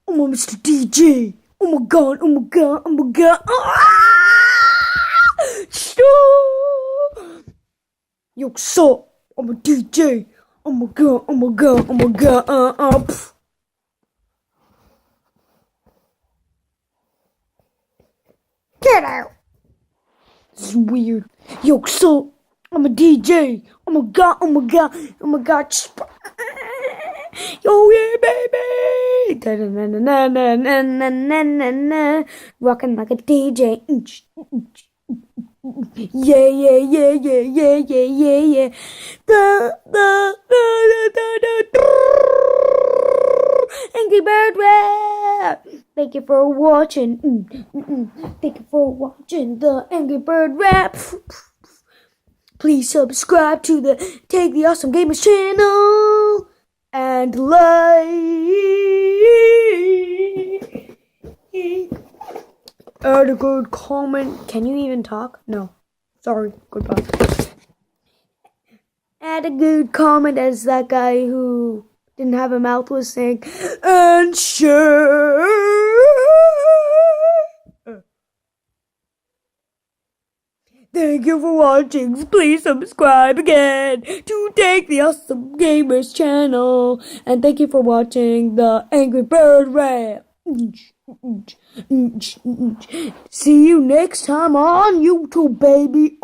Oh my Mr. DJ. Oh my god, oh my god, oh my god. Stop. Yo, sup? I'm a DJ. Oh my god, oh my god, oh my god. Get out. This is weird. Yo, sup? I'm a DJ. Oh my god, oh my god, oh my god. Yo, yeah, baby! Da-da-na-na-na-na-na-na-na-na. Rockin' like a DJ. Yeah, yeah, yeah, yeah, yeah, yeah, yeah, yeah. Da, da, da, da, da, da. Angry Bird Rap! Thank you for watching. Thank you for watching the Angry Bird Rap. Please subscribe to the Take the Awesome Gamers channel. And like. Add a good comment. Can you even talk? No. Sorry. Goodbye. Add a good comment as that guy who didn't have a mouth was saying. And share. Thank you for watching. Please subscribe again to Take the Awesome Gamers channel. And thank you for watching the Angry Bird Rap. See you next time on YouTube, baby.